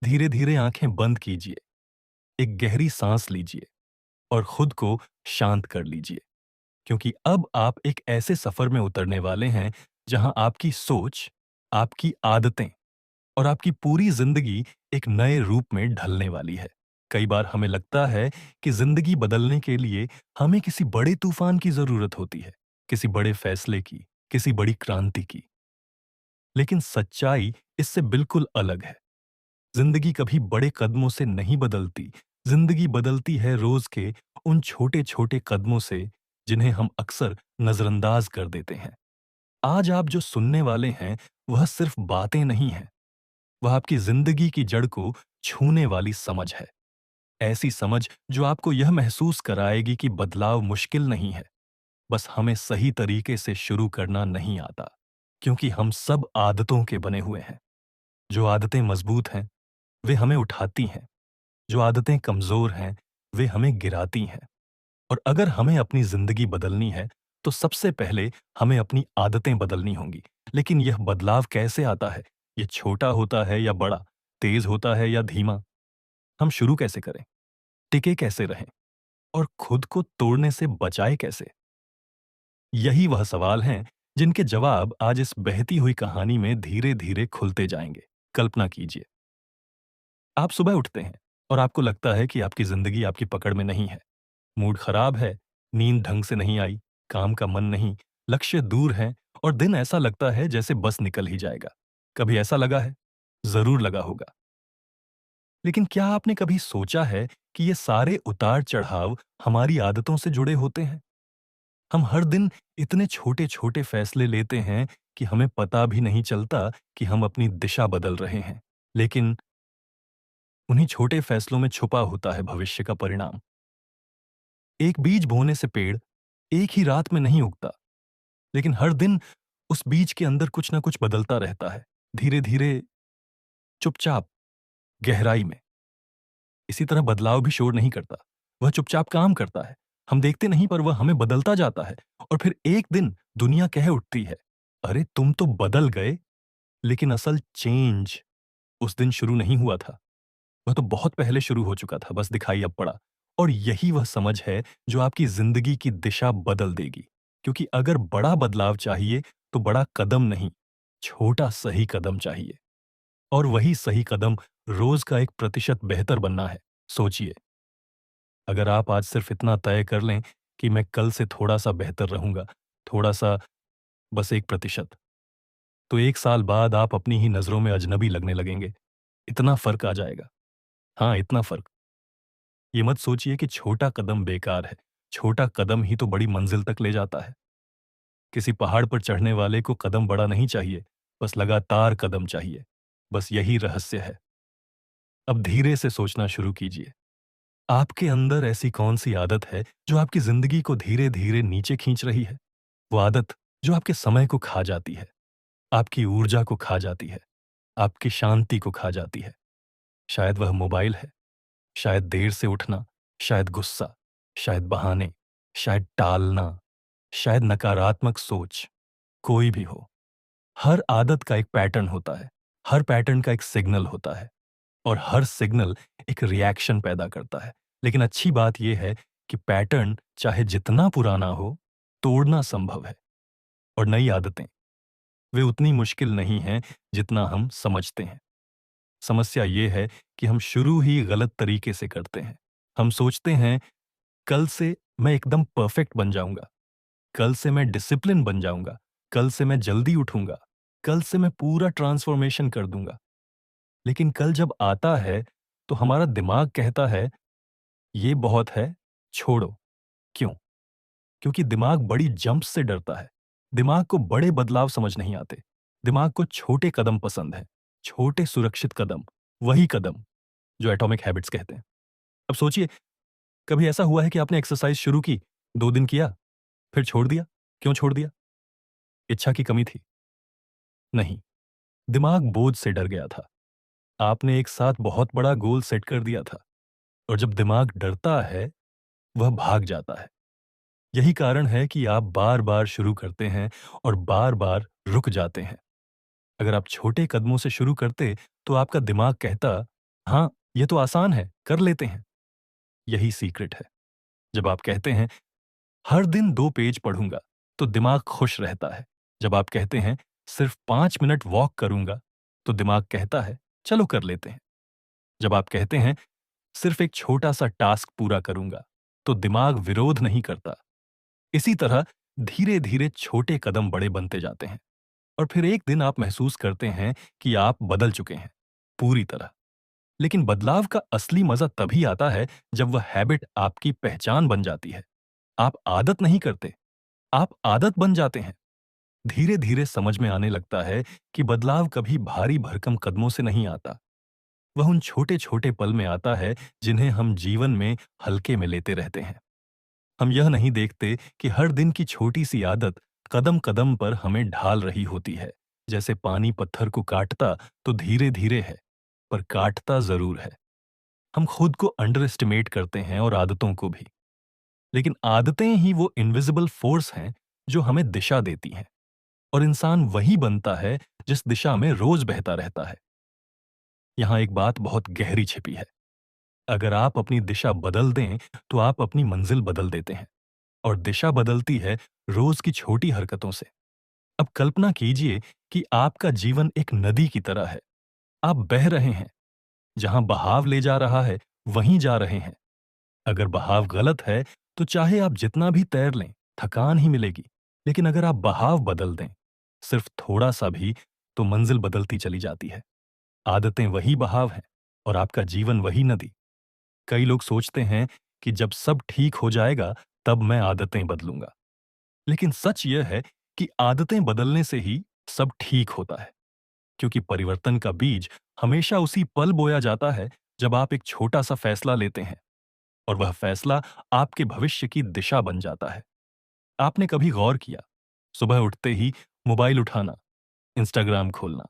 धीरे धीरे आंखें बंद कीजिए, एक गहरी सांस लीजिए और खुद को शांत कर लीजिए, क्योंकि अब आप एक ऐसे सफर में उतरने वाले हैं जहां आपकी सोच, आपकी आदतें और आपकी पूरी जिंदगी एक नए रूप में ढलने वाली है। कई बार हमें लगता है कि जिंदगी बदलने के लिए हमें किसी बड़े तूफान की जरूरत होती है, किसी बड़े फैसले की, किसी बड़ी क्रांति की। लेकिन सच्चाई इससे बिल्कुल अलग है। जिंदगी कभी बड़े कदमों से नहीं बदलती। जिंदगी बदलती है रोज के उन छोटे छोटे कदमों से जिन्हें हम अक्सर नजरअंदाज कर देते हैं। आज आप जो सुनने वाले हैं वह सिर्फ बातें नहीं हैं, वह आपकी जिंदगी की जड़ को छूने वाली समझ है। ऐसी समझ जो आपको यह महसूस कराएगी कि बदलाव मुश्किल नहीं है, बस हमें सही तरीके से शुरू करना नहीं आता। क्योंकि हम सब आदतों के बने हुए हैं। जो आदतें मजबूत हैं वे हमें उठाती हैं, जो आदतें कमजोर हैं वे हमें गिराती हैं। और अगर हमें अपनी जिंदगी बदलनी है तो सबसे पहले हमें अपनी आदतें बदलनी होंगी। लेकिन यह बदलाव कैसे आता है? यह छोटा होता है या बड़ा? तेज होता है या धीमा? हम शुरू कैसे करें? टिके कैसे रहें? और खुद को तोड़ने से बचाए कैसे? यही वह सवाल हैं जिनके जवाब आज इस बहती हुई कहानी में धीरे धीरे खुलते जाएंगे। कल्पना कीजिए, आप सुबह उठते हैं और आपको लगता है कि आपकी जिंदगी आपकी पकड़ में नहीं है। मूड खराब है, नींद ढंग से नहीं आई, काम का मन नहीं, लक्ष्य दूर है और दिन ऐसा लगता है जैसे बस निकल ही जाएगा। कभी ऐसा लगा है? जरूर लगा होगा। लेकिन क्या आपने कभी सोचा है कि ये सारे उतार चढ़ाव हमारी आदतों से जुड़े होते हैं? हम हर दिन इतने छोटे छोटे फैसले लेते हैं कि हमें पता भी नहीं चलता कि हम अपनी दिशा बदल रहे हैं। लेकिन उन्हीं छोटे फैसलों में छुपा होता है भविष्य का परिणाम। एक बीज बोने से पेड़ एक ही रात में नहीं उगता, लेकिन हर दिन उस बीज के अंदर कुछ ना कुछ बदलता रहता है, धीरे धीरे, चुपचाप, गहराई में। इसी तरह बदलाव भी शोर नहीं करता, वह चुपचाप काम करता है। हम देखते नहीं पर वह हमें बदलता जाता है। और फिर एक दिन दुनिया कह उठती है, अरे तुम तो बदल गए। लेकिन असल चेंज उस दिन शुरू नहीं हुआ था, वह तो बहुत पहले शुरू हो चुका था, बस दिखाई अब पड़ा। और यही वह समझ है जो आपकी जिंदगी की दिशा बदल देगी। क्योंकि अगर बड़ा बदलाव चाहिए तो बड़ा कदम नहीं, छोटा सही कदम चाहिए। और वही सही कदम रोज का 1% बेहतर बनना है। सोचिए, अगर आप आज सिर्फ इतना तय कर लें कि मैं कल से थोड़ा सा बेहतर रहूंगा, थोड़ा सा, बस 1%, तो 1 साल बाद आप अपनी ही नजरों में अजनबी लगने लगेंगे। इतना फर्क आ जाएगा। हाँ, इतना फर्क। ये मत सोचिए कि छोटा कदम बेकार है। छोटा कदम ही तो बड़ी मंजिल तक ले जाता है। किसी पहाड़ पर चढ़ने वाले को कदम बड़ा नहीं चाहिए, बस लगातार कदम चाहिए। बस यही रहस्य है। अब धीरे से सोचना शुरू कीजिए। आपके अंदर ऐसी कौन सी आदत है जो आपकी जिंदगी को धीरे धीरे नीचे खींच रही है? वो आदत जो आपके समय को खा जाती है, आपकी ऊर्जा को खा जाती है, आपकी शांति को खा जाती है। शायद वह मोबाइल है, शायद देर से उठना, शायद गुस्सा, शायद बहाने, शायद टालना, शायद नकारात्मक सोच। कोई भी हो, हर आदत का एक पैटर्न होता है, हर पैटर्न का एक सिग्नल होता है और हर सिग्नल एक रिएक्शन पैदा करता है। लेकिन अच्छी बात यह है कि पैटर्न चाहे जितना पुराना हो, तोड़ना संभव है। और नई आदतें, वे उतनी मुश्किल नहीं हैं जितना हम समझते हैं। समस्या ये है कि हम शुरू ही गलत तरीके से करते हैं। हम सोचते हैं, कल से मैं एकदम परफेक्ट बन जाऊंगा, कल से मैं डिसिप्लिन बन जाऊंगा, कल से मैं जल्दी उठूंगा, कल से मैं पूरा ट्रांसफॉर्मेशन कर दूंगा। लेकिन कल जब आता है तो हमारा दिमाग कहता है, ये बहुत है, छोड़ो। क्यों? क्योंकि दिमाग बड़ी जंप्स से डरता है। दिमाग को बड़े बदलाव समझ नहीं आते। दिमाग को छोटे कदम पसंद हैं, छोटे सुरक्षित कदम, वही कदम जो एटॉमिक हैबिट्स कहते हैं। अब सोचिए, कभी ऐसा हुआ है कि आपने एक्सरसाइज शुरू की, 2 दिन किया, फिर छोड़ दिया? क्यों छोड़ दिया? इच्छा की कमी थी? नहीं, दिमाग बोझ से डर गया था। आपने एक साथ बहुत बड़ा गोल सेट कर दिया था और जब दिमाग डरता है, वह भाग जाता है। यही कारण है कि आप बार-बार शुरू करते हैं और बार-बार रुक जाते हैं। अगर आप छोटे कदमों से शुरू करते, तो आपका दिमाग कहता, हाँ, ये तो आसान है, कर लेते हैं। यही सीक्रेट है। जब आप कहते हैं, हर दिन 2 पेज पढ़ूंगा, तो दिमाग खुश रहता है। जब आप कहते हैं, सिर्फ 5 मिनट वॉक करूंगा, तो दिमाग कहता है, चलो कर लेते हैं। जब आप कहते हैं, सिर्फ एक छोटा सा टास्क पूरा करूंगा, तो दिमाग विरोध नहीं करता। इसी तरह धीरे धीरे छोटे कदम बड़े बनते जाते हैं और फिर एक दिन आप महसूस करते हैं कि आप बदल चुके हैं, पूरी तरह। लेकिन बदलाव का असली मजा तभी आता है जब वह हैबिट आपकी पहचान बन जाती है। आप आदत नहीं करते, आप आदत बन जाते हैं। धीरे धीरे समझ में आने लगता है कि बदलाव कभी भारी भरकम कदमों से नहीं आता। वह उन छोटे छोटे पल में आता है जिन्हें हम जीवन में हल्के में लेते रहते हैं। हम यह नहीं देखते कि हर दिन की छोटी सी आदत कदम कदम पर हमें ढाल रही होती है। जैसे पानी पत्थर को काटता तो धीरे धीरे है, पर काटता जरूर है। हम खुद को अंडर एस्टिमेट करते हैं और आदतों को भी। लेकिन आदतें ही वो इनविजिबल फोर्स हैं जो हमें दिशा देती हैं, और इंसान वही बनता है जिस दिशा में रोज बहता रहता है। यहां एक बात बहुत गहरी छिपी है। अगर आप अपनी दिशा बदल दें, तो आप अपनी मंजिल बदल देते हैं, और दिशा बदलती है रोज की छोटी हरकतों से। अब कल्पना कीजिए कि आपका जीवन एक नदी की तरह है। आप बह रहे हैं, जहां बहाव ले जा रहा है, वहीं जा रहे हैं। अगर बहाव गलत है, तो चाहे आप जितना भी तैर लें, थकान ही मिलेगी। लेकिन अगर आप बहाव बदल दें, सिर्फ थोड़ा सा भी, तो मंजिल बदलती चली जाती है। आदतें वही बहाव हैं और आपका जीवन वही नदी। कई लोग सोचते हैं कि जब सब ठीक हो जाएगा, तब मैं आदतें बदलूंगा। लेकिन सच यह है कि आदतें बदलने से ही सब ठीक होता है, क्योंकि परिवर्तन का बीज हमेशा उसी पल बोया जाता है जब आप एक छोटा सा फैसला लेते हैं, और वह फैसला आपके भविष्य की दिशा बन जाता है। आपने कभी गौर किया, सुबह उठते ही मोबाइल उठाना, इंस्टाग्राम खोलना,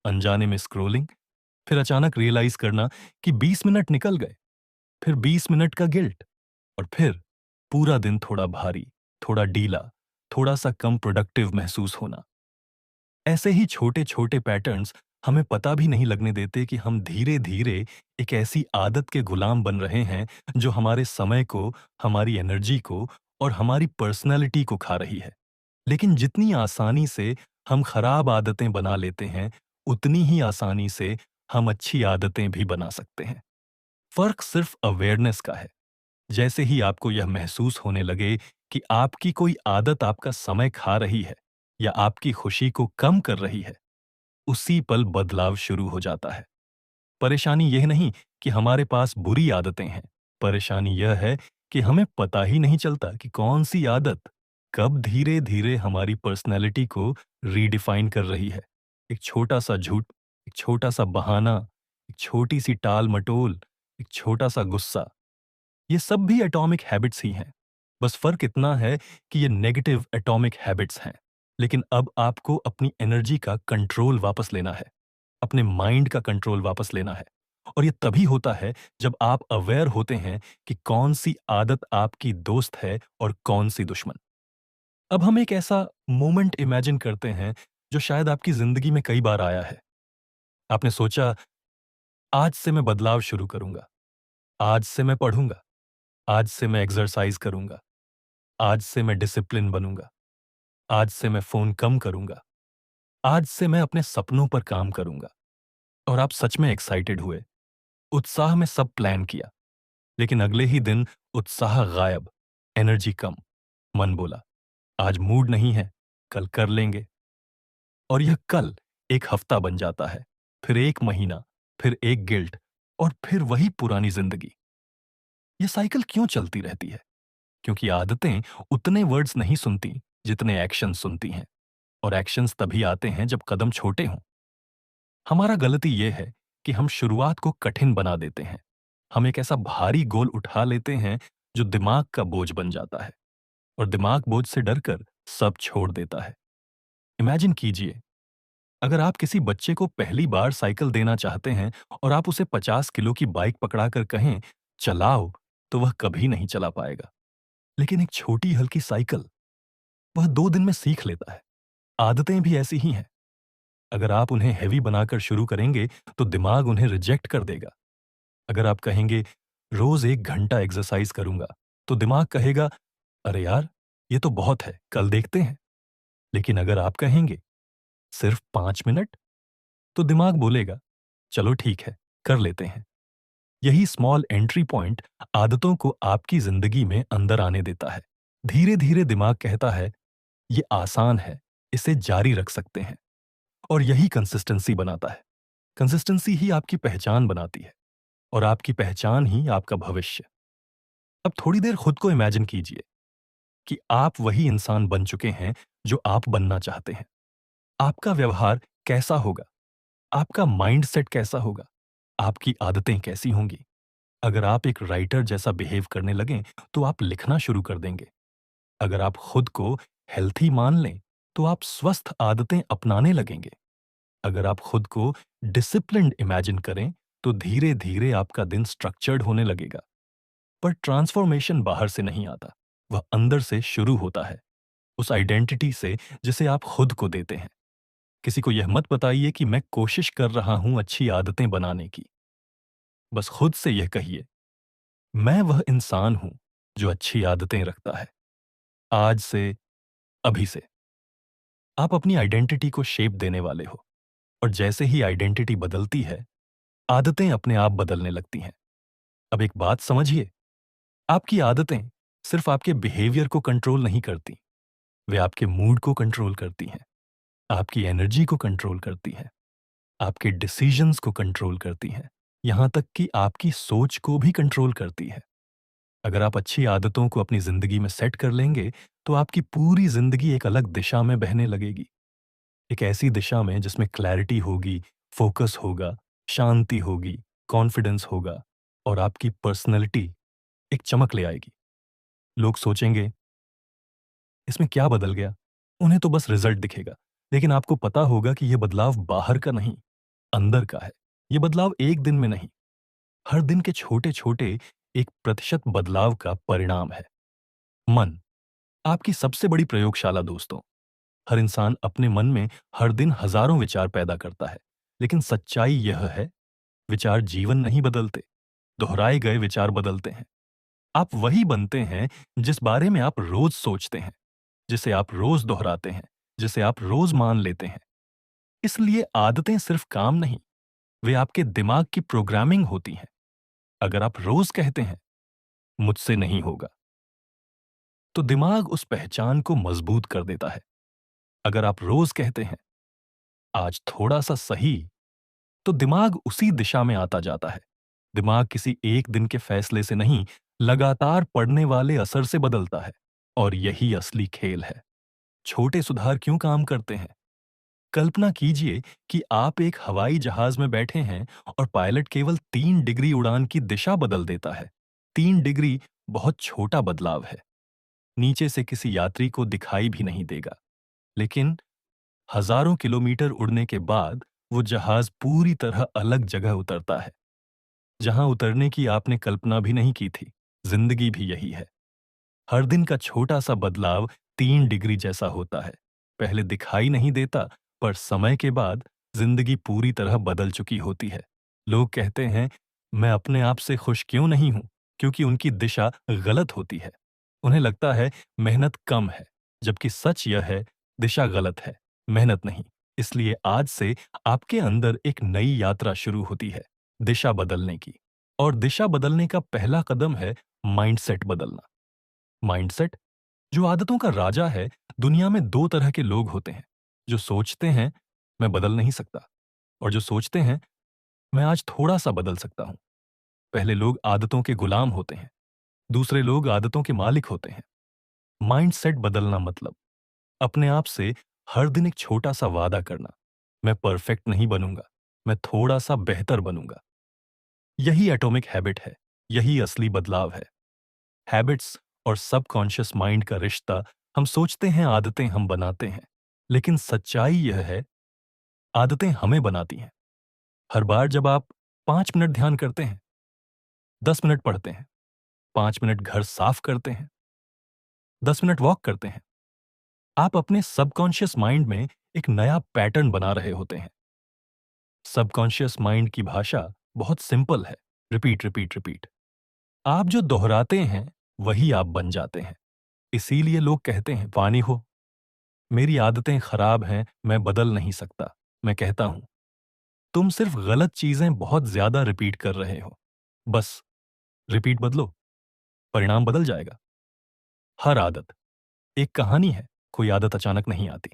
अनजाने में स्क्रोलिंग, फिर अचानक रियलाइज करना कि 20 मिनट निकल गए, फिर 20 मिनट का गिल्ट, और फिर पूरा दिन थोड़ा भारी, थोड़ा ढीला, थोड़ा सा कम प्रोडक्टिव महसूस होना। ऐसे ही छोटे छोटे पैटर्न्स हमें पता भी नहीं लगने देते कि हम धीरे धीरे एक ऐसी आदत के गुलाम बन रहे हैं जो हमारे समय को, हमारी एनर्जी को और हमारी पर्सनैलिटी को खा रही है। लेकिन जितनी आसानी से हम खराब आदतें बना लेते हैं, उतनी ही आसानी से हम अच्छी आदतें भी बना सकते हैं। फर्क सिर्फ अवेयरनेस का है। जैसे ही आपको यह महसूस होने लगे कि आपकी कोई आदत आपका समय खा रही है या आपकी खुशी को कम कर रही है, उसी पल बदलाव शुरू हो जाता है। परेशानी यह नहीं कि हमारे पास बुरी आदतें हैं। परेशानी यह है कि हमें पता ही नहीं चलता कि कौन सी आदत कब धीरे धीरे हमारी पर्सनैलिटी को रीडिफाइन कर रही है। एक छोटा सा झूठ, एक छोटा सा बहाना, एक छोटी सी टाल मटोल, एक छोटा सा गुस्सा, ये सब भी एटॉमिक हैबिट्स ही हैं। बस फर्क इतना है कि ये नेगेटिव एटॉमिक हैबिट्स हैं। लेकिन अब आपको अपनी एनर्जी का कंट्रोल वापस लेना है, अपने माइंड का कंट्रोल वापस लेना है। और ये तभी होता है जब आप अवेयर होते हैं कि कौन सी आदत आपकी दोस्त है और कौन सी दुश्मन। अब हम एक ऐसा मोमेंट इमेजिन करते हैं जो शायद आपकी जिंदगी में कई बार आया है। आपने सोचा, आज से मैं बदलाव शुरू करूंगा, आज से मैं पढ़ूंगा, आज से मैं एक्सरसाइज करूंगा, आज से मैं डिसिप्लिन बनूंगा, आज से मैं फोन कम करूंगा, आज से मैं अपने सपनों पर काम करूंगा। और आप सच में एक्साइटेड हुए, उत्साह में सब प्लान किया। लेकिन अगले ही दिन उत्साह गायब, एनर्जी कम। मन बोला, आज मूड नहीं है, कल कर लेंगे। और यह कल एक हफ्ता बन जाता है, फिर एक महीना, फिर एक गिल्ट, और फिर वही पुरानी जिंदगी। यह साइकिल क्यों चलती रहती है? क्योंकि आदतें उतने वर्ड्स नहीं सुनती जितने एक्शन सुनती हैं, और एक्शंस तभी आते हैं जब कदम छोटे हों। हमारा गलती यह है कि हम शुरुआत को कठिन बना देते हैं। हम एक ऐसा भारी गोल उठा लेते हैं जो दिमाग का बोझ बन जाता है, और दिमाग बोझ से डरकर सब छोड़ देता है। इमेजिन कीजिए, अगर आप किसी बच्चे को पहली बार साइकिल देना चाहते हैं और आप उसे 50 किलो की बाइक पकड़ाकर कहें, चलाओ, तो वह कभी नहीं चला पाएगा। लेकिन एक छोटी हल्की साइकिल, वह 2 दिन में सीख लेता है। आदतें भी ऐसी ही हैं। अगर आप उन्हें हेवी बनाकर शुरू करेंगे, तो दिमाग उन्हें रिजेक्ट कर देगा। अगर आप कहेंगे, रोज़ 1 घंटा एक्सरसाइज करूँगा, तो दिमाग कहेगा, अरे यार, ये तो बहुत है, कल देखते हैं। लेकिन अगर आप कहेंगे, सिर्फ 5 मिनट, तो दिमाग बोलेगा, चलो ठीक है, कर लेते हैं। यही स्मॉल एंट्री पॉइंट आदतों को आपकी ज़िंदगी में अंदर आने देता है। धीरे-धीरे दिमाग कहता है, ये आसान है, इसे जारी रख सकते हैं। और यही कंसिस्टेंसी बनाता है। कंसिस्टेंसी ही आपकी पहचान बनाती है और आपकी पहचान ही आपका भविष्य। अब थोड़ी देर खुद को इमेजिन कीजिए कि आप वही इंसान बन चुके हैं जो आप बनना चाहते हैं। आपका व्यवहार कैसा होगा? आपका माइंडसेट कैसा होगा? आपकी आदतें कैसी होंगी? अगर आप एक राइटर जैसा बिहेव करने लगें, तो आप लिखना शुरू कर देंगे। अगर आप खुद को हेल्थी मान लें, तो आप स्वस्थ आदतें अपनाने लगेंगे। अगर आप खुद को डिसिप्लिन्ड इमेजिन करें, तो धीरे-धीरे आपका दिन स्ट्रक्चर्ड होने लगेगा। पर ट्रांसफॉर्मेशन बाहर से नहीं आता, वह अंदर से शुरू होता है, उस आइडेंटिटी से जिसे आप खुद को देते हैं। किसी को यह मत बताइए कि मैं कोशिश कर रहा हूं अच्छी आदतें बनाने की। बस खुद से यह कहिए, मैं वह इंसान हूं जो अच्छी आदतें रखता है। आज से, अभी से। आप अपनी आइडेंटिटी को शेप देने वाले हो और जैसे ही आइडेंटिटी बदलती है, आदतें अपने आप बदलने लगती हैं। अब एक बात समझिए, आपकी आदतें सिर्फ आपके बिहेवियर को कंट्रोल नहीं करती, वे आपके मूड को कंट्रोल करती हैं, आपकी एनर्जी को कंट्रोल करती हैं, आपके डिसीजंस को कंट्रोल करती हैं, यहाँ तक कि आपकी सोच को भी कंट्रोल करती है। अगर आप अच्छी आदतों को अपनी जिंदगी में सेट कर लेंगे, तो आपकी पूरी जिंदगी एक अलग दिशा में बहने लगेगी। एक ऐसी दिशा में जिसमें क्लैरिटी होगी, फोकस होगा, शांति होगी, कॉन्फिडेंस होगा और आपकी पर्सनैलिटी एक चमक ले आएगी। लोग सोचेंगे, इसमें क्या बदल गया? उन्हें तो बस रिजल्ट दिखेगा, लेकिन आपको पता होगा कि यह बदलाव बाहर का नहीं, अंदर का है। यह बदलाव एक दिन में नहीं, हर दिन के छोटे-छोटे 1% बदलाव का परिणाम है। मन, आपकी सबसे बड़ी प्रयोगशाला दोस्तों। हर इंसान अपने मन में हर दिन हजारों विचार पैदा करता है, लेकिन सच्चाई यह है, विचार जीवन नहीं बदलते, दोहराए गए विचार बदलते हैं। आप वही बनते हैं जिस बारे में आप रोज सोचते हैं, जिसे आप रोज दोहराते हैं, जिसे आप रोज मान लेते हैं। इसलिए आदतें सिर्फ काम नहीं, वे आपके दिमाग की प्रोग्रामिंग होती हैं। अगर आप रोज कहते हैं, मुझसे नहीं होगा, तो दिमाग उस पहचान को मजबूत कर देता है। अगर आप रोज कहते हैं, आज थोड़ा सा सही, तो दिमाग उसी दिशा में आता जाता है। दिमाग किसी एक दिन के फैसले से नहीं, लगातार पड़ने वाले असर से बदलता है। और यही असली खेल है। छोटे सुधार क्यों काम करते हैं? कल्पना कीजिए कि आप एक हवाई जहाज में बैठे हैं और पायलट केवल 3 डिग्री उड़ान की दिशा बदल देता है। 3 डिग्री बहुत छोटा बदलाव है। नीचे से किसी यात्री को दिखाई भी नहीं देगा। लेकिन हजारों किलोमीटर उड़ने के बाद वो जहाज पूरी तरह अलग जगह उतरता है, जहां उतरने की आपने कल्पना भी नहीं की थी। जिंदगी भी यही है। हर दिन का छोटा सा बदलाव 3 डिग्री जैसा होता है। पहले दिखाई नहीं देता, पर समय के बाद जिंदगी पूरी तरह बदल चुकी होती है। लोग कहते हैं, मैं अपने आप से खुश क्यों नहीं हूं? क्योंकि उनकी दिशा गलत होती है। उन्हें लगता है मेहनत कम है, जबकि सच यह है, दिशा गलत है, मेहनत नहीं। इसलिए आज से आपके अंदर एक नई यात्रा शुरू होती है, दिशा बदलने की। और दिशा बदलने का पहला कदम है माइंडसेट बदलना। माइंडसेट, जो आदतों का राजा है। दुनिया में 2 तरह के लोग होते हैं, जो सोचते हैं मैं बदल नहीं सकता, और जो सोचते हैं मैं आज थोड़ा सा बदल सकता हूं। पहले लोग आदतों के गुलाम होते हैं, दूसरे लोग आदतों के मालिक होते हैं। माइंडसेट बदलना मतलब अपने आप से हर दिन एक छोटा सा वादा करना, मैं परफेक्ट नहीं बनूंगा, मैं थोड़ा सा बेहतर बनूंगा। यही एटॉमिक हैबिट है, यही असली बदलाव है। हैबिट्स और सबकॉन्शियस माइंड का रिश्ता, हम सोचते हैं आदतें हम बनाते हैं, लेकिन सच्चाई यह है, आदतें हमें बनाती हैं। हर बार जब आप 5 मिनट ध्यान करते हैं, 10 मिनट पढ़ते हैं, 5 मिनट घर साफ करते हैं, 10 मिनट वॉक करते हैं, आप अपने सबकॉन्शियस माइंड में एक नया पैटर्न बना रहे होते हैं। सबकॉन्शियस माइंड की भाषा बहुत सिंपल है। Repeat, repeat, repeat. आप जो दोहराते हैं, वही आप बन जाते हैं। इसीलिए लोग कहते हैं, "पानी हो, मेरी आदतें खराब हैं, मैं बदल नहीं सकता।" मैं कहता हूं, तुम सिर्फ गलत चीजें बहुत ज्यादा रिपीट कर रहे हो। बस रिपीट बदलो, परिणाम बदल जाएगा। हर आदत एक कहानी है, कोई आदत अचानक नहीं आती।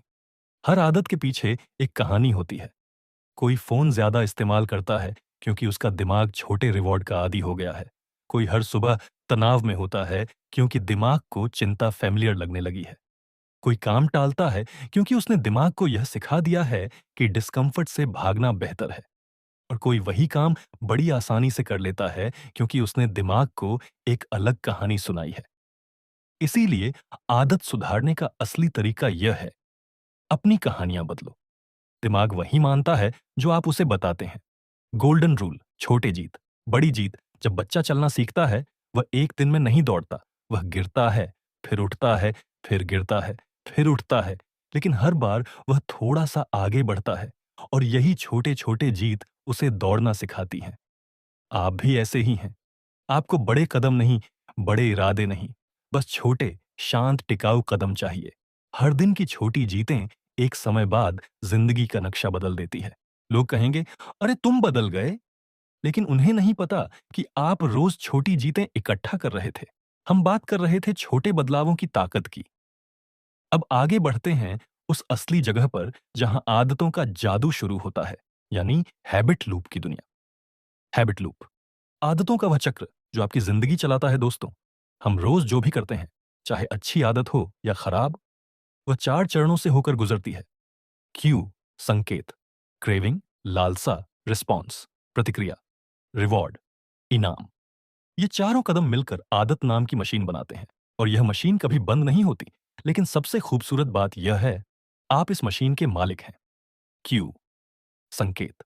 हर आदत के पीछे एक कहानी होती है। कोई फोन ज्यादा इस्तेमाल करता है क्योंकि उसका दिमाग छोटे रिवॉर्ड का आदी हो गया है। कोई हर सुबह तनाव में होता है क्योंकि दिमाग को चिंता फैमिलियर लगने लगी है। कोई काम टालता है क्योंकि उसने दिमाग को यह सिखा दिया है कि डिस्कम्फर्ट से भागना बेहतर है। और कोई वही काम बड़ी आसानी से कर लेता है क्योंकि उसने दिमाग को एक अलग कहानी सुनाई है। इसीलिए आदत सुधारने का असली तरीका यह है, अपनी कहानियां बदलो। दिमाग वही मानता है जो आप उसे बताते हैं। गोल्डन रूल, छोटे जीत, बड़ी जीत। जब बच्चा चलना सीखता है, वह एक दिन में नहीं दौड़ता। वह गिरता है, फिर उठता है, फिर गिरता है, फिर उठता है। लेकिन हर बार वह थोड़ा सा आगे बढ़ता है और यही छोटे छोटे जीत उसे दौड़ना सिखाती हैं। आप भी ऐसे ही हैं। आपको बड़े कदम नहीं, बड़े इरादे नहीं, बस छोटे, शांत, टिकाऊ कदम चाहिए। हर दिन की छोटी जीतें एक समय बाद जिंदगी का नक्शा बदल देती है। लोग कहेंगे, अरे तुम बदल गए। लेकिन उन्हें नहीं पता कि आप रोज छोटी जीतें इकट्ठा कर रहे थे। हम बात कर रहे थे छोटे बदलावों की ताकत की। अब आगे बढ़ते हैं उस असली जगह पर जहां आदतों का जादू शुरू होता है, यानी हैबिट लूप की दुनिया। हैबिट लूप, आदतों का वह चक्र जो आपकी जिंदगी चलाता है दोस्तों। हम रोज जो भी करते हैं, चाहे अच्छी आदत हो या खराब, वह 4 चरणों से होकर गुजरती है। क्यू, संकेत, क्रेविंग, लालसा, रिस्पॉन्स, प्रतिक्रिया, रिवॉर्ड, इनाम। ये चारों कदम मिलकर आदत नाम की मशीन बनाते हैं। और यह मशीन कभी बंद नहीं होती। लेकिन सबसे खूबसूरत बात यह है, आप इस मशीन के मालिक हैं। क्यू, संकेत।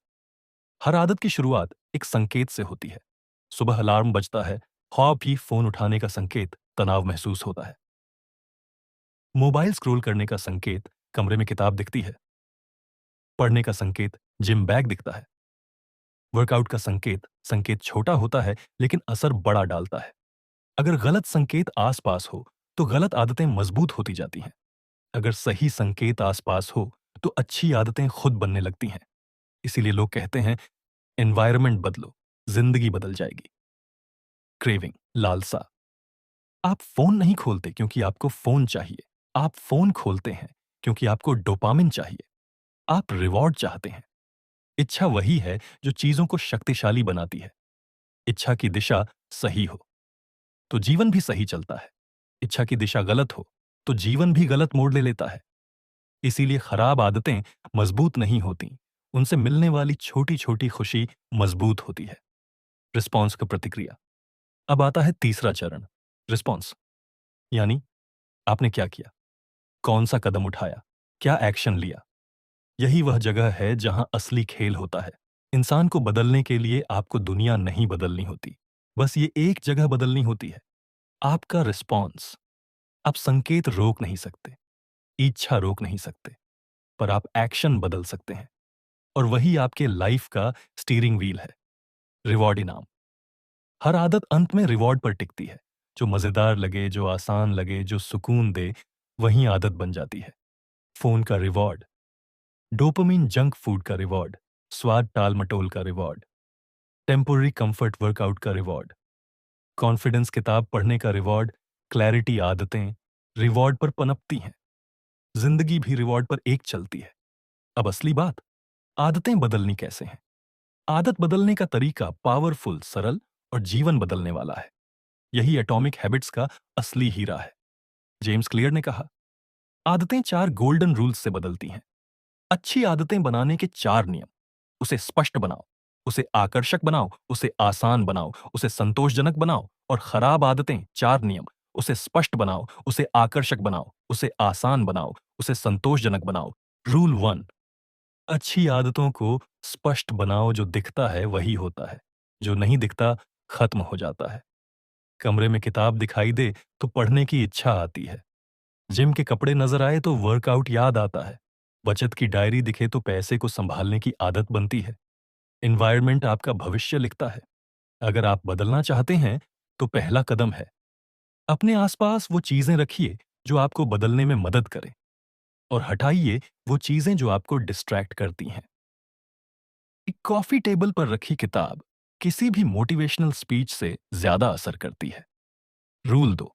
हर आदत की शुरुआत एक संकेत से होती है। सुबह अलार्म बजता है, ख्वाब भी फोन उठाने का संकेत तनाव महसूस होता है। मोबाइल स्क्रॉल करने का संकेत कमरे में किताब दिखती है। पढ़ने का संकेत जिम बैग दिखता है। वर्कआउट का संकेत संकेत छोटा होता है लेकिन असर बड़ा डालता है। अगर गलत संकेत आसपास हो तो गलत आदतें मजबूत होती जाती हैं। अगर सही संकेत आसपास हो तो अच्छी आदतें खुद बनने लगती हैं। इसीलिए लोग कहते हैं, एनवायरनमेंट बदलो, जिंदगी बदल जाएगी। क्रेविंग, लालसा। आप फोन नहीं खोलते क्योंकि आपको फोन चाहिए। आप फोन खोलते हैं क्योंकि आपको डोपामिन चाहिए। आप रिवॉर्ड चाहते हैं। इच्छा वही है जो चीजों को शक्तिशाली बनाती है। इच्छा की दिशा सही हो तो जीवन भी सही चलता है। इच्छा की दिशा गलत हो तो जीवन भी गलत मोड़ ले लेता है। इसीलिए खराब आदतें मजबूत नहीं होती, उनसे मिलने वाली छोटी छोटी खुशी मजबूत होती है। रिस्पॉन्स का प्रतिक्रिया। अब आता है तीसरा चरण, रिस्पॉन्स, यानी आपने क्या किया, कौन सा कदम उठाया, क्या एक्शन लिया। यही वह जगह है जहां असली खेल होता है। इंसान को बदलने के लिए आपको दुनिया नहीं बदलनी होती, बस ये एक जगह बदलनी होती है, आपका रिस्पॉन्स। आप संकेत रोक नहीं सकते, इच्छा रोक नहीं सकते, पर आप एक्शन बदल सकते हैं। और वही आपके लाइफ का स्टीयरिंग व्हील है। रिवॉर्ड, इनाम। हर आदत अंत में रिवॉर्ड पर टिकती है। जो मजेदार लगे, जो आसान लगे, जो सुकून दे, वही आदत बन जाती है। फोन का रिवॉर्ड, डोपामिन जंक फूड का रिवॉर्ड, स्वाद टाल मटोल का रिवॉर्ड, टेम्पोररी कंफर्ट वर्कआउट का रिवॉर्ड, कॉन्फिडेंस किताब पढ़ने का रिवॉर्ड, क्लैरिटी आदतें रिवॉर्ड पर पनपती हैं। जिंदगी भी रिवॉर्ड पर एक चलती है। अब असली बात, आदतें बदलनी कैसे हैं। आदत बदलने का तरीका पावरफुल, सरल और जीवन बदलने वाला है। यही एटॉमिक हैबिट्स का असली हीरा है। जेम्स क्लियर ने कहा, आदतें 4 गोल्डन रूल्स से बदलती हैं। अच्छी आदतें बनाने के 4 नियम। उसे स्पष्ट बनाओ, उसे आकर्षक बनाओ, उसे आसान बनाओ, उसे संतोषजनक बनाओ। और खराब आदतें 4 नियम। उसे स्पष्ट बनाओ, उसे आकर्षक बनाओ, उसे आसान बनाओ, उसे संतोषजनक बनाओ। रूल 1, अच्छी आदतों को स्पष्ट बनाओ। जो दिखता है वही होता है, जो नहीं दिखता खत्म हो जाता है। कमरे में किताब दिखाई दे तो पढ़ने की इच्छा आती है। जिम के कपड़े नजर आए तो वर्कआउट याद आता है। बचत की डायरी दिखे तो पैसे को संभालने की आदत बनती है। एनवायरनमेंट आपका भविष्य लिखता है। अगर आप बदलना चाहते हैं, तो पहला कदम है, अपने आसपास वो चीजें रखिए जो आपको बदलने में मदद करें, और हटाइए वो चीजें जो आपको डिस्ट्रैक्ट करती हैं। एक कॉफी टेबल पर रखी किताब किसी भी मोटिवेशनल स्पीच से ज्यादा असर करती है। रूल दो,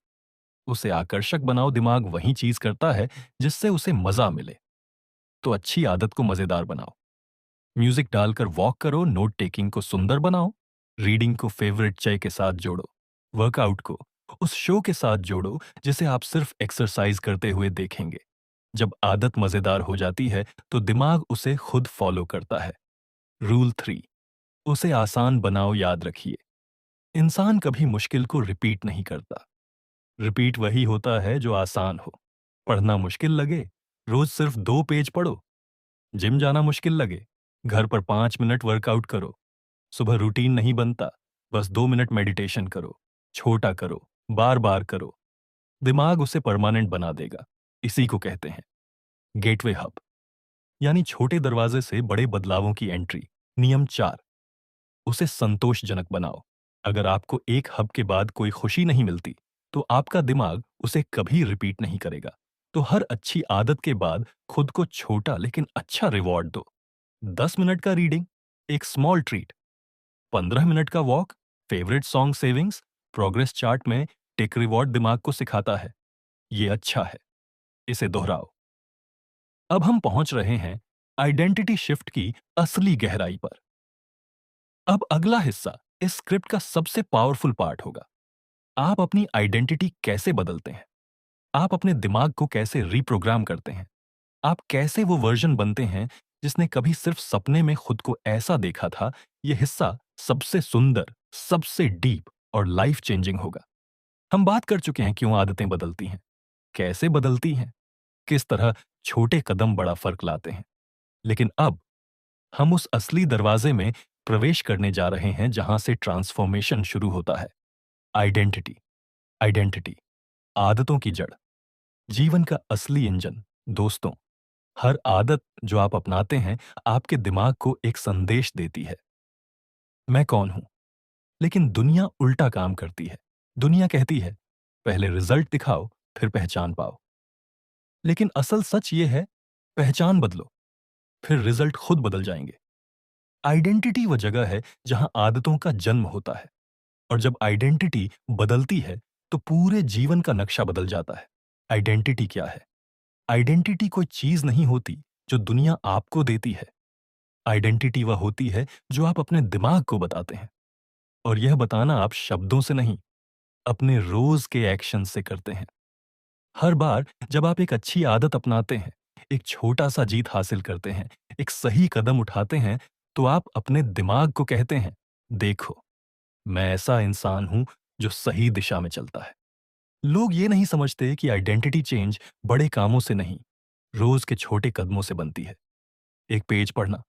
उसे आकर्षक बनाओ। दिमाग वही चीज करता है जिससे उसे मजा मिले। तो अच्छी आदत को मजेदार बनाओ। म्यूजिक डालकर वॉक करो, नोट टेकिंग को सुंदर बनाओ, रीडिंग को फेवरेट चाय के साथ जोड़ो, वर्कआउट को उस शो के साथ जोड़ो जिसे आप सिर्फ एक्सरसाइज करते हुए देखेंगे। जब आदत मजेदार हो जाती है तो दिमाग उसे खुद फॉलो करता है। रूल 3, उसे आसान बनाओ। याद रखिए, इंसान कभी मुश्किल को रिपीट नहीं करता। रिपीट वही होता है जो आसान हो। पढ़ना मुश्किल लगे, रोज सिर्फ 2 पेज पढ़ो। जिम जाना मुश्किल लगे, घर पर 5 मिनट वर्कआउट करो। सुबह रूटीन नहीं बनता, बस 2 मिनट मेडिटेशन करो। छोटा करो, बार बार करो, दिमाग उसे परमानेंट बना देगा। इसी को कहते हैं गेटवे हब, यानी छोटे दरवाजे से बड़े बदलावों की एंट्री। नियम 4, उसे संतोषजनक बनाओ। अगर आपको एक हब के बाद कोई खुशी नहीं मिलती, तो आपका दिमाग उसे कभी रिपीट नहीं करेगा। तो हर अच्छी आदत के बाद खुद को छोटा लेकिन अच्छा रिवॉर्ड दो। 10 मिनट का रीडिंग, एक स्मॉल ट्रीट। 15 मिनट का walk, favourite song savings. Progress chart में टिक रिवॉर्ड दिमाग को सिखाता है ये अच्छा है, इसे दोहराओ। अब हम पहुंच रहे हैं आइडेंटिटी शिफ्ट की असली गहराई पर। अब अगला हिस्सा इस स्क्रिप्ट का सबसे पावरफुल पार्ट होगा। आप अपनी आइडेंटिटी कैसे बदलते हैं? आप अपने दिमाग को कैसे रीप्रोग्राम करते हैं? आप कैसे वो वर्जन बनते हैं जिसने कभी सिर्फ सपने में खुद को ऐसा देखा था? यह हिस्सा सबसे सुंदर, सबसे डीप और लाइफ चेंजिंग होगा। हम बात कर चुके हैं क्यों आदतें बदलती हैं, कैसे बदलती हैं, किस तरह छोटे कदम बड़ा फर्क लाते हैं। लेकिन अब हम उस असली दरवाजे में प्रवेश करने जा रहे हैं जहां से ट्रांसफॉर्मेशन शुरू होता है। आइडेंटिटी। आइडेंटिटी, आदतों की जड़, जीवन का असली इंजन। दोस्तों, हर आदत जो आप अपनाते हैं आपके दिमाग को एक संदेश देती है, मैं कौन हूं। लेकिन दुनिया उल्टा काम करती है। दुनिया कहती है, पहले रिजल्ट दिखाओ, फिर पहचान पाओ। लेकिन असल सच ये है, पहचान बदलो, फिर रिजल्ट खुद बदल जाएंगे। आइडेंटिटी वह जगह है जहां आदतों का जन्म होता है, और जब आइडेंटिटी बदलती है तो पूरे जीवन का नक्शा बदल जाता है। आइडेंटिटी क्या है? आइडेंटिटी कोई चीज नहीं होती जो दुनिया आपको देती है। आइडेंटिटी वह होती है जो आप अपने दिमाग को बताते हैं, और यह बताना आप शब्दों से नहीं, अपने रोज के एक्शन से करते हैं। हर बार जब आप एक अच्छी आदत अपनाते हैं, एक छोटा सा जीत हासिल करते हैं, एक सही कदम उठाते हैं, तो आप अपने दिमाग को कहते हैं, देखो, मैं ऐसा इंसान हूं जो सही दिशा में चलता है। लोग ये नहीं समझते कि आइडेंटिटी चेंज बड़े कामों से नहीं, रोज के छोटे कदमों से बनती है। एक पेज पढ़ना,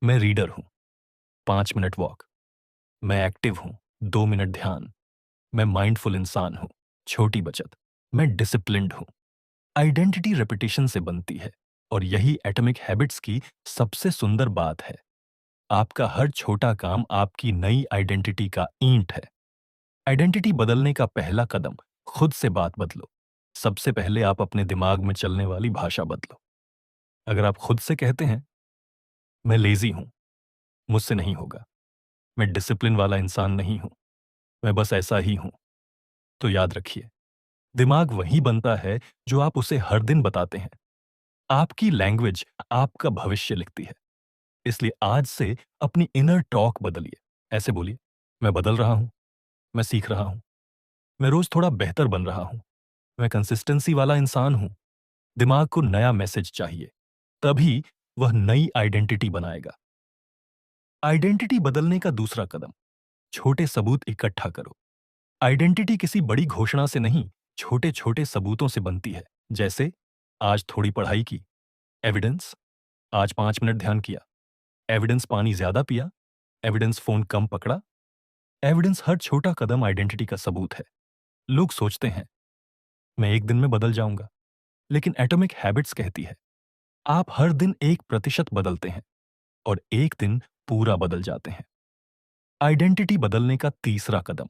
मैं रीडर हूं, 5 मिनट वॉक, मैं एक्टिव हूं, 2 मिनट ध्यान, मैं माइंडफुल इंसान हूं, छोटी बचत, मैं डिसिप्लिन्ड हूं। आइडेंटिटी रेपिटेशन से बनती है, और यही एटॉमिक हैबिट्स की सबसे सुंदर बात है। आपका हर छोटा काम आपकी नई आइडेंटिटी का ईंट है। आइडेंटिटी बदलने का पहला कदम, खुद से बात बदलो। सबसे पहले आप अपने दिमाग में चलने वाली भाषा बदलो। अगर आप खुद से कहते हैं, मैं लेजी हूं, मुझसे नहीं होगा, मैं डिसिप्लिन वाला इंसान नहीं हूं, मैं बस ऐसा ही हूं, तो याद रखिए, दिमाग वही बनता है जो आप उसे हर दिन बताते हैं। आपकी लैंग्वेज आपका भविष्य लिखती है। इसलिए आज से अपनी इनर टॉक बदलिए। ऐसे बोलिए, मैं बदल रहा हूं, मैं सीख रहा हूं, मैं रोज थोड़ा बेहतर बन रहा हूं, मैं कंसिस्टेंसी वाला इंसान हूं। दिमाग को नया मैसेज चाहिए, तभी वह नई आइडेंटिटी बनाएगा। आइडेंटिटी बदलने का दूसरा कदम, छोटे सबूत इकट्ठा करो। आइडेंटिटी किसी बड़ी घोषणा से नहीं, छोटे छोटे सबूतों से बनती है। जैसे, आज थोड़ी पढ़ाई की, एविडेंस। आज 5 मिनट ध्यान किया, एविडेंस पानी ज्यादा पिया, एविडेंस फोन कम पकड़ा। एविडेंस हर छोटा कदम आइडेंटिटी का सबूत है। लोग सोचते हैं, मैं एक दिन में बदल जाऊंगा, लेकिन एटॉमिक हैबिट्स कहती है, आप हर दिन 1% बदलते हैं और एक दिन पूरा बदल जाते हैं। आइडेंटिटी बदलने का तीसरा कदम,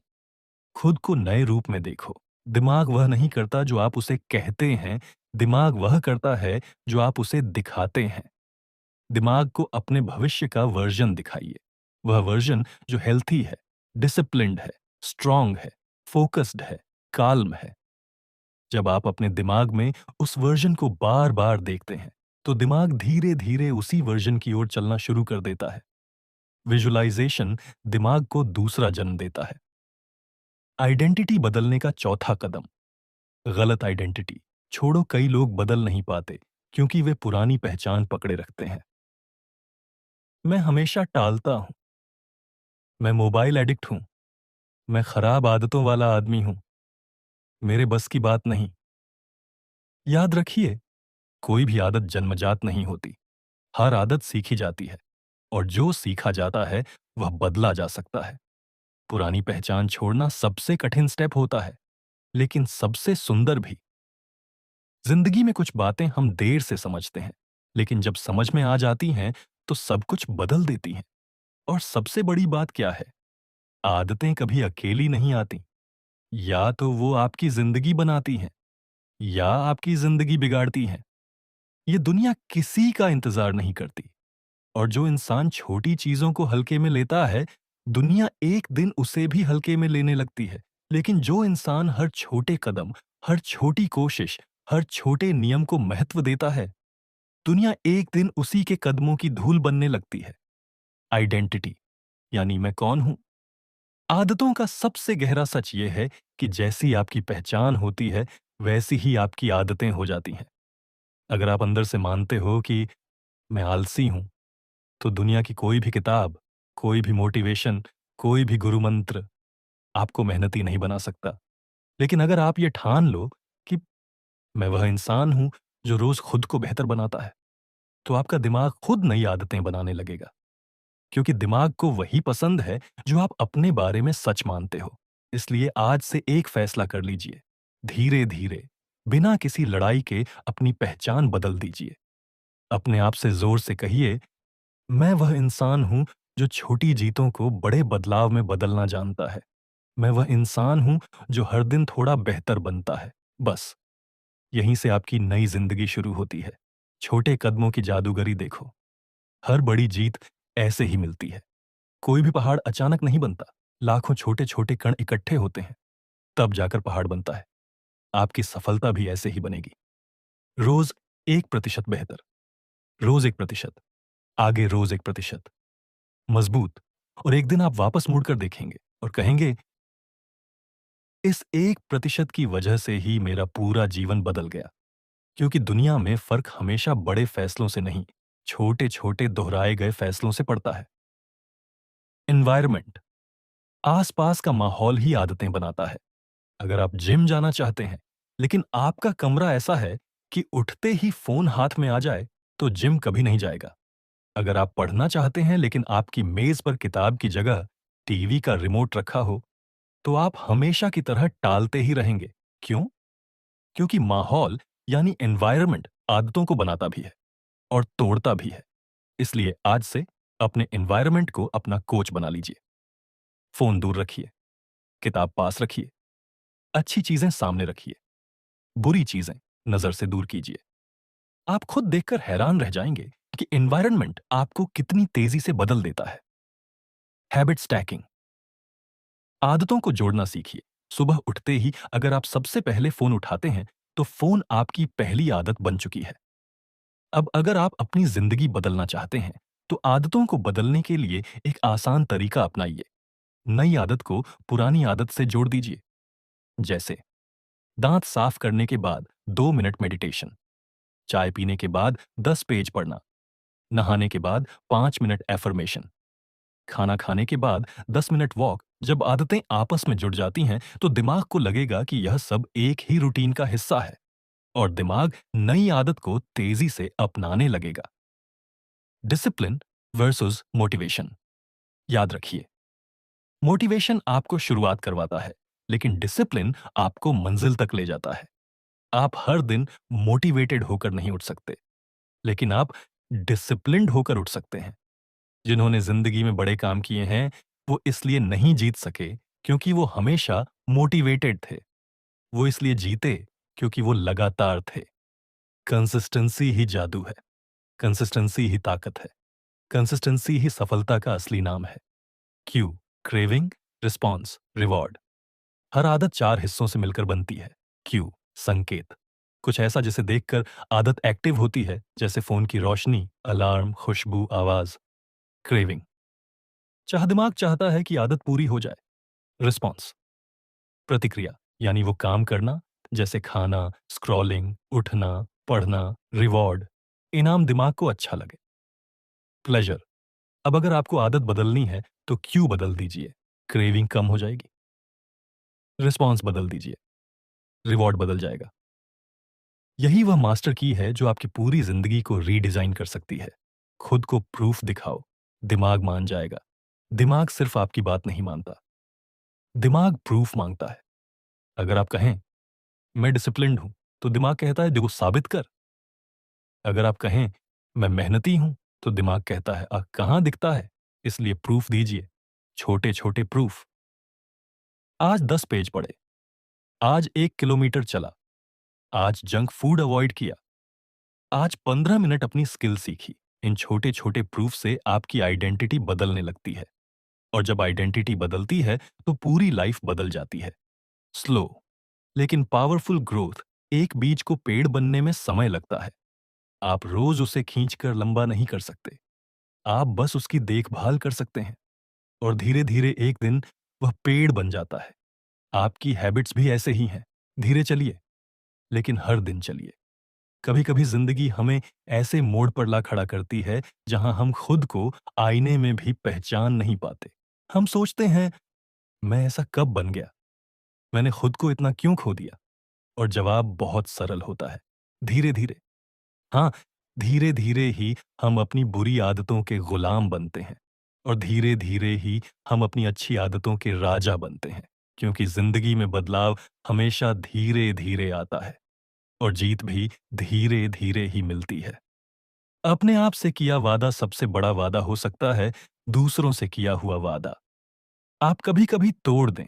खुद को नए रूप में देखो। दिमाग वह नहीं करता जो आप उसे कहते हैं, दिमाग वह करता है जो आप उसे दिखाते हैं। दिमाग को अपने भविष्य का वर्जन दिखाइए। वह वर्जन जो हेल्थी है, डिसिप्लिन्ड है, स्ट्रांग है, फोकस्ड है, काल्म है। जब आप अपने दिमाग में उस वर्जन को बार-बार देखते हैं, तो दिमाग धीरे-धीरे उसी वर्जन की ओर चलना शुरू कर देता है। विजुअलाइजेशन दिमाग को दूसरा जन्म देता है। आइडेंटिटी बदलने का चौथा कदम, गलत आइडेंटिटी छोड़ो। कई लोग बदल नहीं पाते क्योंकि वे पुरानी पहचान पकड़े रखते हैं। मैं हमेशा टालता हूं, मैं मोबाइल एडिक्ट हूं, मैं खराब आदतों वाला आदमी हूं, मेरे बस की बात नहीं। याद रखिए, कोई भी आदत जन्मजात नहीं होती। हर आदत सीखी जाती है और जो सीखा जाता है वह बदला जा सकता है। पुरानी पहचान छोड़ना सबसे कठिन स्टेप होता है, लेकिन सबसे सुंदर भी। जिंदगी में कुछ बातें हम देर से समझते हैं, लेकिन जब समझ में आ जाती हैं तो सब कुछ बदल देती हैं। और सबसे बड़ी बात क्या है? आदतें कभी अकेली नहीं आती। या तो वो आपकी जिंदगी बनाती हैं या आपकी जिंदगी बिगाड़ती हैं। ये दुनिया किसी का इंतजार नहीं करती। और जो इंसान छोटी चीजों को हल्के में लेता है, दुनिया एक दिन उसे भी हल्के में लेने लगती है। लेकिन जो इंसान हर छोटे कदम, हर छोटी कोशिश, हर छोटे नियम को महत्व देता है, दुनिया एक दिन उसी के कदमों की धूल बनने लगती है। आइडेंटिटी यानी मैं कौन हूं। आदतों का सबसे गहरा सच यह है कि जैसी आपकी पहचान होती है, वैसी ही आपकी आदतें हो जाती हैं। अगर आप अंदर से मानते हो कि मैं आलसी हूं, तो दुनिया की कोई भी किताब, कोई भी मोटिवेशन, कोई भी गुरु मंत्र आपको मेहनती नहीं बना सकता। लेकिन अगर आप ये ठान लो कि मैं वह इंसान हूं जो रोज खुद को बेहतर बनाता है, तो आपका दिमाग खुद नई आदतें बनाने लगेगा। क्योंकि दिमाग को वही पसंद है जो आप अपने बारे में सच मानते हो। इसलिए आज से एक फैसला कर लीजिए। धीरे-धीरे, बिना किसी लड़ाई के अपनी पहचान बदल दीजिए। अपने आप से जोर से कहिए, मैं वह इंसान हूं जो छोटी जीतों को बड़े बदलाव में बदलना जानता है। मैं वह इंसान हूं जो हर दिन थोड़ा बेहतर बनता है। बस यहीं से आपकी नई जिंदगी शुरू होती है। छोटे कदमों की जादूगरी देखो। हर बड़ी जीत ऐसे ही मिलती है। कोई भी पहाड़ अचानक नहीं बनता। लाखों छोटे-छोटे कण इकट्ठे होते हैं, तब जाकर पहाड़ बनता है। आपकी सफलता भी ऐसे ही बनेगी। रोज 1% बेहतर, रोज 1%, आगे रोज 1%, मजबूत। और एक दिन आप वापस मुड़कर देखेंगे और कहेंगे, इस 1% की वजह से ही मेरा पूरा जीवन बदल गया। क्योंकि दुनिया में फर्क हमेशा बड़े फैसलों से नहीं, छोटे-छोटे दोहराए गए फैसलों से पड़ता है। एनवायरनमेंट, आसपास का माहौल ही आदतें बनाता है। अगर आप जिम जाना चाहते हैं, लेकिन आपका कमरा ऐसा है कि उठते ही फोन हाथ में आ जाए, तो जिम कभी नहीं जाएगा। अगर आप पढ़ना चाहते हैं लेकिन आपकी मेज पर किताब की जगह टीवी का रिमोट रखा हो, तो आप हमेशा की तरह टालते ही रहेंगे। क्यों? क्योंकि माहौल यानी एनवायरनमेंट आदतों को बनाता भी है और तोड़ता भी है। इसलिए आज से अपने एनवायरनमेंट को अपना कोच बना लीजिए। फोन दूर रखिए, किताब पास रखिए, अच्छी चीजें सामने रखिए, बुरी चीजें नजर से दूर कीजिए। आप खुद देखकर हैरान रह जाएंगे कि एनवायरनमेंट आपको कितनी तेजी से बदल देता है। हैबिट स्टैकिंग, आदतों को जोड़ना सीखिए। सुबह उठते ही अगर आप सबसे पहले फोन उठाते हैं, तो फोन आपकी पहली आदत बन चुकी है। अब अगर आप अपनी जिंदगी बदलना चाहते हैं, तो आदतों को बदलने के लिए एक आसान तरीका अपनाइए। नई आदत को पुरानी आदत से जोड़ दीजिए। जैसे दांत साफ करने के बाद 2 मिनट मेडिटेशन, चाय पीने के बाद 10 पेज पढ़ना, नहाने के बाद 5 मिनट एफर्मेशन, खाना खाने के बाद 10 मिनट वॉक। जब आदतें आपस में जुड़ जाती हैं, तो दिमाग को लगेगा कि यह सब एक ही रूटीन का हिस्सा है और दिमाग नई आदत को तेजी से अपनाने लगेगा। डिसिप्लिन वर्सेस मोटिवेशन, याद रखिए, मोटिवेशन आपको शुरुआत करवाता है, लेकिन डिसिप्लिन आपको मंजिल तक ले जाता है। आप हर दिन मोटिवेटेड होकर नहीं उठ सकते। लेकिन आप डिसिप्लिन्ड होकर उठ सकते हैं। जिन्होंने जिंदगी में बड़े काम किए हैं, वो इसलिए नहीं जीत सके क्योंकि वो हमेशा मोटिवेटेड थे। वो इसलिए जीते क्योंकि वो लगातार थे। कंसिस्टेंसी ही जादू है। कंसिस्टेंसी ही ताकत है। कंसिस्टेंसी ही सफलता का असली नाम है। Cue, craving, response, reward. हर आदत 4 हिस्सों से मिलकर बनती है। क्यू, संकेत। कुछ ऐसा जिसे देखकर आदत एक्टिव होती है, जैसे फोन की रोशनी, अलार्म, खुशबू, आवाज। क्रेविंग, दिमाग चाहता है कि आदत पूरी हो जाए। रिस्पॉन्स, प्रतिक्रिया, यानी वो काम करना, जैसे खाना, स्क्रॉलिंग, उठना, पढ़ना। रिवॉर्ड, इनाम दिमाग को अच्छा लगे। प्लेजर, अब अगर आपको आदत बदलनी है तो क्यू बदल दीजिए, क्रेविंग कम हो जाएगी। रिस्पॉन्स बदल दीजिए, रिवॉर्ड बदल जाएगा। यही वह मास्टर की है जो आपकी पूरी जिंदगी को रीडिजाइन कर सकती है। खुद को प्रूफ दिखाओ, दिमाग मान जाएगा। दिमाग सिर्फ आपकी बात नहीं मानता, दिमाग प्रूफ मांगता है। अगर आप कहें मैं डिसिप्लिन्ड हूं, तो दिमाग कहता है देखो साबित कर। अगर आप कहें मैं मेहनती हूं, तो दिमाग कहता है कहां दिखता है, इसलिए प्रूफ दीजिए, छोटे छोटे प्रूफ। आज 10 पेज पढ़े, आज 1 किलोमीटर चला, आज जंक फूड अवॉइड किया, आज 15 मिनट अपनी स्किल सीखी। इन छोटे छोटे प्रूफ से आपकी आइडेंटिटी बदलने लगती है, और जब आइडेंटिटी बदलती है तो पूरी लाइफ बदल जाती है। स्लो लेकिन पावरफुल ग्रोथ, एक बीज को पेड़ बनने में समय लगता है। आप रोज उसे खींचकर लंबा नहीं कर सकते, आप बस उसकी देखभाल कर सकते हैं, और धीरे धीरे एक दिन वह पेड़ बन जाता है। आपकी हैबिट्स भी ऐसे ही हैं। धीरे चलिए, लेकिन हर दिन चलिए। कभी कभी जिंदगी हमें ऐसे मोड़ पर ला खड़ा करती है जहां हम खुद को आईने में भी पहचान नहीं पाते। हम सोचते हैं मैं ऐसा कब बन गया, मैंने खुद को इतना क्यों खो दिया। और जवाब बहुत सरल होता है, धीरे धीरे। हाँ, धीरे धीरे ही हम अपनी बुरी आदतों के गुलाम बनते हैं, और धीरे धीरे ही हम अपनी अच्छी आदतों के राजा बनते हैं। क्योंकि जिंदगी में बदलाव हमेशा धीरे धीरे आता है, और जीत भी धीरे धीरे ही मिलती है। अपने आप से किया वादा सबसे बड़ा वादा हो सकता है, दूसरों से किया हुआ वादा आप कभी कभी तोड़ दें,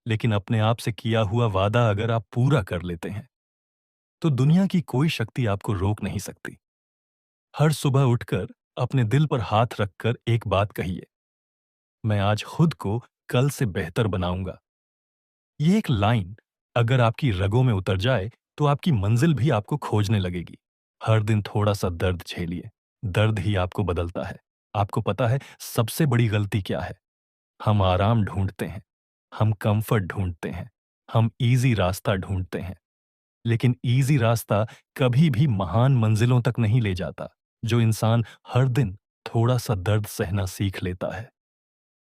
लेकिन अपने आप से किया हुआ वादा अगर आप पूरा कर लेते हैं, तो दुनिया की कोई शक्ति आपको रोक नहीं सकती। हर सुबह उठकर अपने दिल पर हाथ रखकर एक बात कहिए, मैं आज खुद को कल से बेहतर बनाऊंगा। ये एक लाइन अगर आपकी रगों में उतर जाए, तो आपकी मंजिल भी आपको खोजने लगेगी। हर दिन थोड़ा सा दर्द झेलिए, दर्द ही आपको बदलता है। आपको पता है सबसे बड़ी गलती क्या है? हम आराम ढूंढते हैं, हम कंफर्ट ढूंढते हैं, हम इजी रास्ता ढूंढते हैं। लेकिन इजी रास्ता कभी भी महान मंजिलों तक नहीं ले जाता। जो इंसान हर दिन थोड़ा सा दर्द सहना सीख लेता है,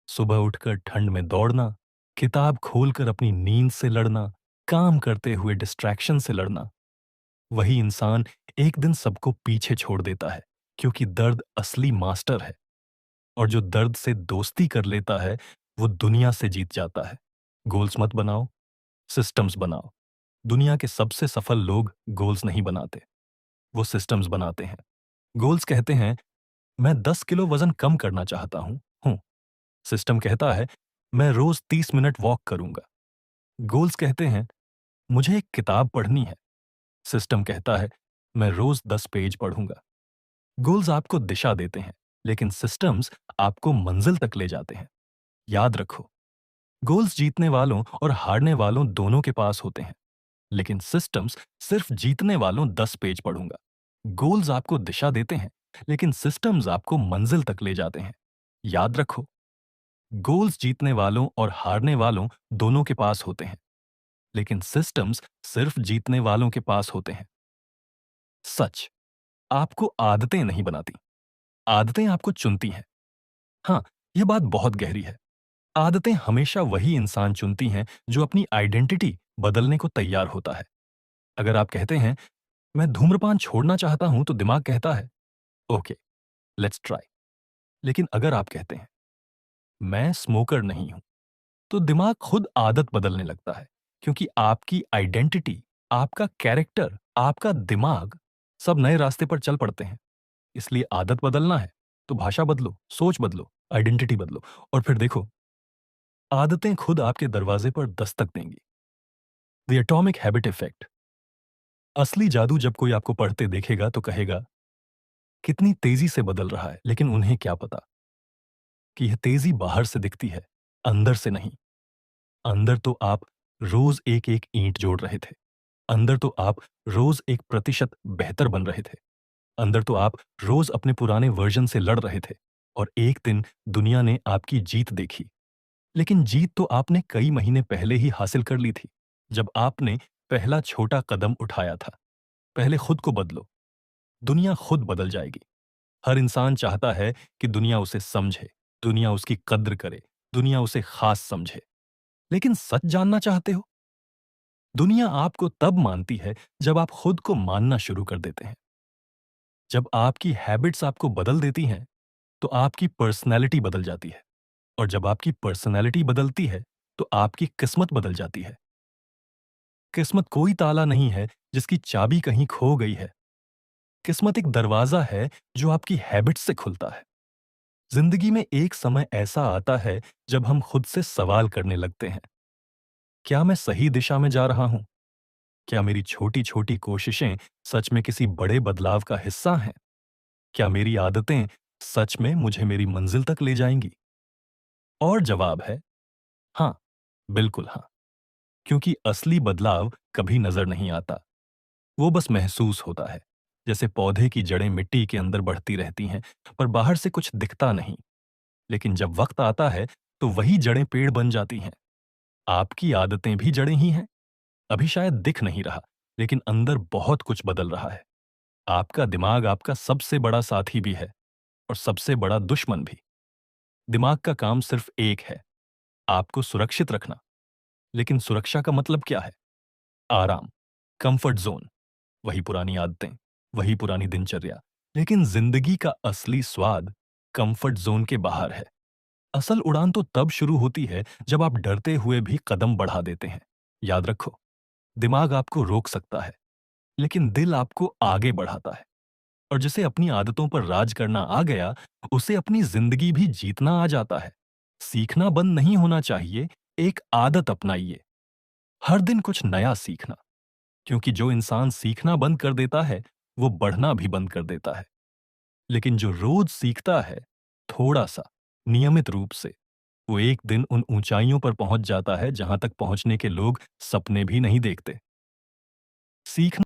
सुबह उठकर ठंड में दौड़ना, किताब खोलकर अपनी नींद से लड़ना, काम करते हुए डिस्ट्रैक्शन से लड़ना, वही इंसान एक दिन सबको पीछे छोड़ देता है। क्योंकि दर्द असली मास्टर है, और जो दर्द से दोस्ती कर लेता है, वो दुनिया से जीत जाता है। गोल्स मत बनाओ, सिस्टम्स बनाओ। दुनिया के सबसे सफल लोग गोल्स नहीं बनाते, वो सिस्टम्स बनाते हैं। गोल्स कहते हैं मैं 10 किलो वजन कम करना चाहता हूं। सिस्टम कहता है मैं रोज 30 मिनट वॉक करूंगा। गोल्स कहते हैं मुझे एक किताब पढ़नी है। सिस्टम कहता है मैं रोज 10 पेज पढ़ूंगा। गोल्स आपको दिशा देते हैं, लेकिन सिस्टम्स आपको मंजिल तक ले जाते हैं। याद रखो, गोल्स जीतने वालों और हारने वालों दोनों के पास होते हैं, लेकिन सिस्टम्स सिर्फ जीतने वालों 10 पेज पढ़ूंगा। गोल्स आपको दिशा देते हैं, लेकिन सिस्टम्स आपको मंजिल तक ले जाते हैं। याद रखो, गोल्स जीतने वालों और हारने वालों दोनों के पास होते हैं, लेकिन सिस्टम्स सिर्फ जीतने वालों के पास होते हैं। सच, आपको आदतें नहीं बनाती, आदतें आपको चुनती हैं। हाँ, यह बात बहुत गहरी है। आदतें हमेशा वही इंसान चुनती हैं जो अपनी आइडेंटिटी बदलने को तैयार होता है। अगर आप कहते हैं मैं धूम्रपान छोड़ना चाहता हूं, तो दिमाग कहता है ओके, लेट्स ट्राई। लेकिन अगर आप कहते हैं मैं स्मोकर नहीं हूं, तो दिमाग खुद आदत बदलने लगता है। क्योंकि आपकी आइडेंटिटी, आपका कैरेक्टर, आपका दिमाग सब नए रास्ते पर चल पड़ते हैं। इसलिए आदत बदलना है तो भाषा बदलो, सोच बदलो, आइडेंटिटी बदलो, और फिर देखो, आदतें खुद आपके दरवाजे पर दस्तक देंगी। The atomic habit effect. असली जादू जब कोई आपको पढ़ते देखेगा तो कहेगा, कितनी तेजी से बदल रहा है, लेकिन उन्हें क्या पता कि यह तेजी बाहर से दिखती है, अंदर से नहीं। अंदर तो आप रोज एक एक ईंट जोड़ रहे थे। अंदर तो आप रोज 1% बेहतर बन रहे थे। अंदर तो आप रोज अपने पुराने वर्जन से लड़ रहे थे, और एक दिन दुनिया ने आपकी जीत देखी। लेकिन जीत तो आपने कई महीने पहले ही हासिल कर ली थी, जब आपने पहला छोटा कदम उठाया था। पहले खुद को बदलो, दुनिया खुद बदल जाएगी। हर इंसान चाहता है कि दुनिया उसे समझे, दुनिया उसकी कद्र करे, दुनिया उसे खास समझे। लेकिन सच जानना चाहते हो? दुनिया आपको तब मानती है जब आप खुद को मानना शुरू कर देते हैं। जब आपकी हैबिट्स आपको बदल देती हैं, तो आपकी पर्सनैलिटी बदल जाती है। और जब आपकी पर्सनैलिटी बदलती है, तो आपकी किस्मत बदल जाती है। किस्मत कोई ताला नहीं है जिसकी चाबी कहीं खो गई है। किस्मत एक दरवाजा है जो आपकी हैबिट से खुलता है। जिंदगी में एक समय ऐसा आता है जब हम खुद से सवाल करने लगते हैं, क्या मैं सही दिशा में जा रहा हूं? क्या मेरी छोटी छोटी कोशिशें सच में किसी बड़े बदलाव का हिस्सा हैं? क्या मेरी आदतें सच में मुझे मेरी मंजिल तक ले जाएंगी? और जवाब है हाँ, बिल्कुल हाँ। क्योंकि असली बदलाव कभी नजर नहीं आता, वो बस महसूस होता है। जैसे पौधे की जड़ें मिट्टी के अंदर बढ़ती रहती हैं, पर बाहर से कुछ दिखता नहीं। लेकिन जब वक्त आता है, तो वही जड़ें पेड़ बन जाती हैं। आपकी आदतें भी जड़ें ही हैं। अभी शायद दिख नहीं रहा, लेकिन अंदर बहुत कुछ बदल रहा है। आपका दिमाग आपका सबसे बड़ा साथी भी है, और सबसे बड़ा दुश्मन भी। दिमाग का काम सिर्फ एक है, आपको सुरक्षित रखना। लेकिन सुरक्षा का मतलब क्या है? आराम, कंफर्ट जोन, वही पुरानी आदतें, वही पुरानी दिनचर्या। लेकिन जिंदगी का असली स्वाद कंफर्ट जोन के बाहर है। असल उड़ान तो तब शुरू होती है जब आप डरते हुए भी कदम बढ़ा देते हैं। याद रखो, दिमाग आपको रोक सकता है, लेकिन दिल आपको आगे बढ़ाता है। और जिसे अपनी आदतों पर राज करना आ गया, उसे अपनी जिंदगी भी जीतना आ जाता है। सीखना बंद नहीं होना चाहिए, एक आदत अपनाइए। हर दिन कुछ नया सीखना, क्योंकि जो इंसान सीखना बंद कर देता है, वो बढ़ना भी बंद कर देता है। लेकिन जो रोज सीखता है, थोड़ा सा, नियमित रूप से, वो एक दिन उन ऊंचाइयों पर पहुंच जाता है जहां तक पहुंचने के लोग सपने भी नहीं देखते। सीखना